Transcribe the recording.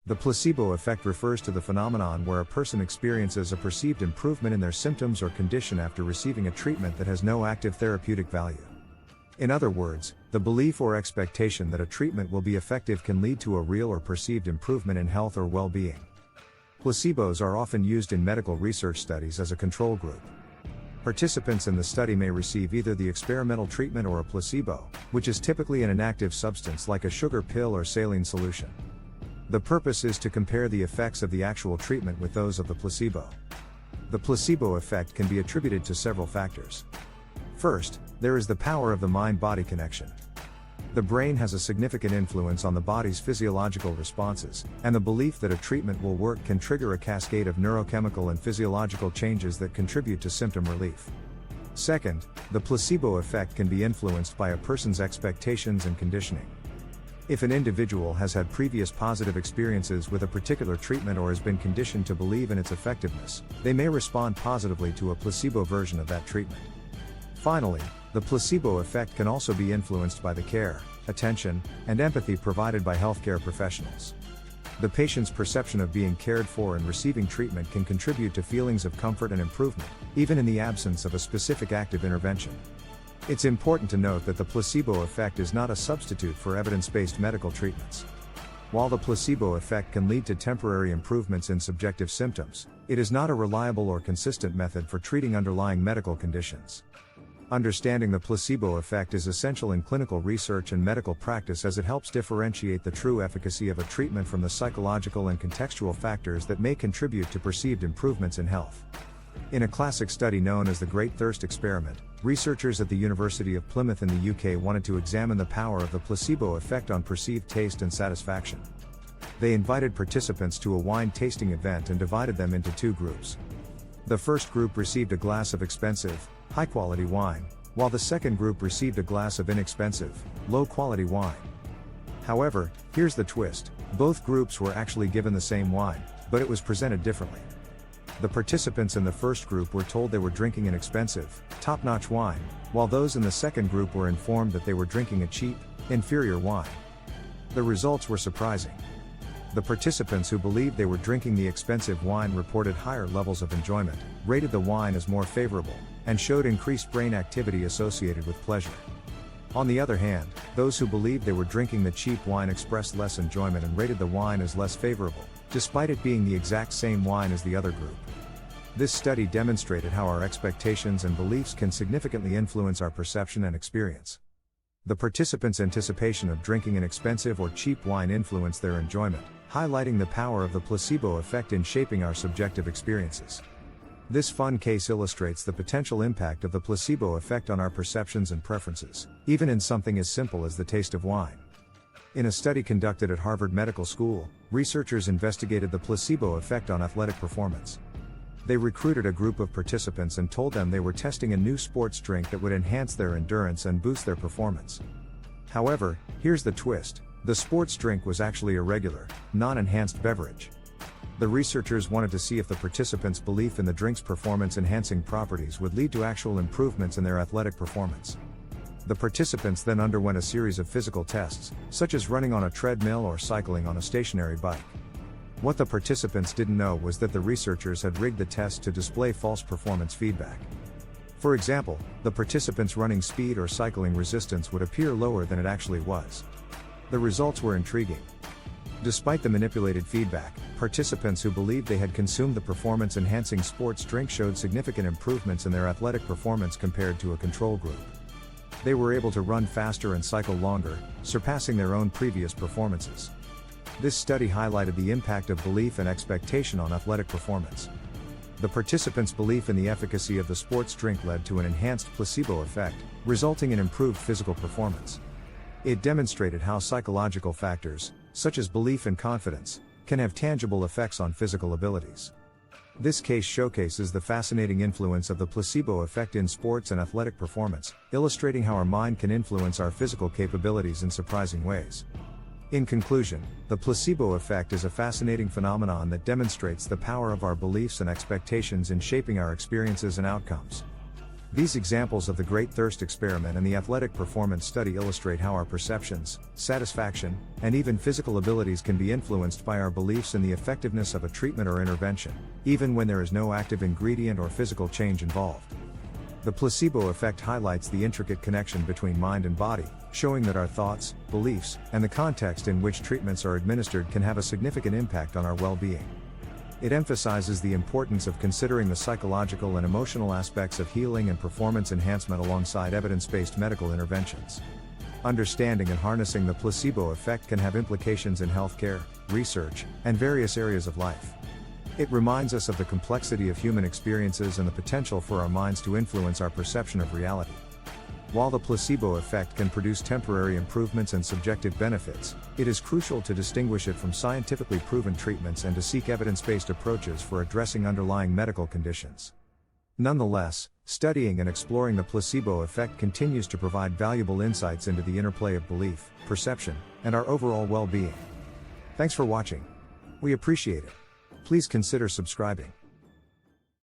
The placebo effect refers to the phenomenon where a person experiences a perceived improvement in their symptoms or condition after receiving a treatment that has no active therapeutic value. In other words, the belief or expectation that a treatment will be effective can lead to a real or perceived improvement in health or well-being. Placebos are often used in medical research studies as a control group. Participants in the study may receive either the experimental treatment or a placebo, which is typically an inactive substance like a sugar pill or saline solution. The purpose is to compare the effects of the actual treatment with those of the placebo. The placebo effect can be attributed to several factors. First, there is the power of the mind-body connection. The brain has a significant influence on the body's physiological responses, and the belief that a treatment will work can trigger a cascade of neurochemical and physiological changes that contribute to symptom relief. Second, the placebo effect can be influenced by a person's expectations and conditioning. If an individual has had previous positive experiences with a particular treatment or has been conditioned to believe in its effectiveness, they may respond positively to a placebo version of that treatment. Finally, the placebo effect can also be influenced by the care, attention, and empathy provided by healthcare professionals. The patient's perception of being cared for and receiving treatment can contribute to feelings of comfort and improvement, even in the absence of a specific active intervention. It's important to note that the placebo effect is not a substitute for evidence-based medical treatments. While the placebo effect can lead to temporary improvements in subjective symptoms, it is not a reliable or consistent method for treating underlying medical conditions. Understanding the placebo effect is essential in clinical research and medical practice as it helps differentiate the true efficacy of a treatment from the psychological and contextual factors that may contribute to perceived improvements in health. In a classic study known as the Great Thirst Experiment, researchers at the University of Plymouth in the UK wanted to examine the power of the placebo effect on perceived taste and satisfaction. They invited participants to a wine tasting event and divided them into two groups. The first group received a glass of expensive, high-quality wine, while the second group received a glass of inexpensive, low-quality wine. However, here's the twist: both groups were actually given the same wine, but it was presented differently. The participants in the first group were told they were drinking an expensive, top-notch wine, while those in the second group were informed that they were drinking a cheap, inferior wine. The results were surprising. The participants who believed they were drinking the expensive wine reported higher levels of enjoyment, rated the wine as more favorable, and showed increased brain activity associated with pleasure. On the other hand, those who believed they were drinking the cheap wine expressed less enjoyment and rated the wine as less favorable, despite it being the exact same wine as the other group. This study demonstrated how our expectations and beliefs can significantly influence our perception and experience. The participants' anticipation of drinking an expensive or cheap wine influenced their enjoyment, highlighting the power of the placebo effect in shaping our subjective experiences. This fun case illustrates the potential impact of the placebo effect on our perceptions and preferences, even in something as simple as the taste of wine. In a study conducted at Harvard Medical School, researchers investigated the placebo effect on athletic performance. They recruited a group of participants and told them they were testing a new sports drink that would enhance their endurance and boost their performance. However, here's the twist: the sports drink was actually a regular, non-enhanced beverage. The researchers wanted to see if the participants' belief in the drink's performance-enhancing properties would lead to actual improvements in their athletic performance. The participants then underwent a series of physical tests, such as running on a treadmill or cycling on a stationary bike. What the participants didn't know was that the researchers had rigged the test to display false performance feedback. For example, the participants' running speed or cycling resistance would appear lower than it actually was. The results were intriguing. Despite the manipulated feedback, participants who believed they had consumed the performance-enhancing sports drink showed significant improvements in their athletic performance compared to a control group. They were able to run faster and cycle longer, surpassing their own previous performances. This study highlighted the impact of belief and expectation on athletic performance. The participants' belief in the efficacy of the sports drink led to an enhanced placebo effect, resulting in improved physical performance. It demonstrated how psychological factors, such as belief and confidence, can have tangible effects on physical abilities. This case showcases the fascinating influence of the placebo effect in sports and athletic performance, illustrating how our mind can influence our physical capabilities in surprising ways. In conclusion, the placebo effect is a fascinating phenomenon that demonstrates the power of our beliefs and expectations in shaping our experiences and outcomes. These examples of the Great Thirst Experiment and the athletic performance study illustrate how our perceptions, satisfaction, and even physical abilities can be influenced by our beliefs in the effectiveness of a treatment or intervention, even when there is no active ingredient or physical change involved. The placebo effect highlights the intricate connection between mind and body, showing that our thoughts, beliefs, and the context in which treatments are administered can have a significant impact on our well-being. It emphasizes the importance of considering the psychological and emotional aspects of healing and performance enhancement alongside evidence-based medical interventions. Understanding and harnessing the placebo effect can have implications in healthcare, research, and various areas of life. It reminds us of the complexity of human experiences and the potential for our minds to influence our perception of reality. While the placebo effect can produce temporary improvements and subjective benefits, it is crucial to distinguish it from scientifically proven treatments and to seek evidence-based approaches for addressing underlying medical conditions. Nonetheless, studying and exploring the placebo effect continues to provide valuable insights into the interplay of belief, perception, and our overall well-being. Thanks for watching. We appreciate it. Please consider subscribing.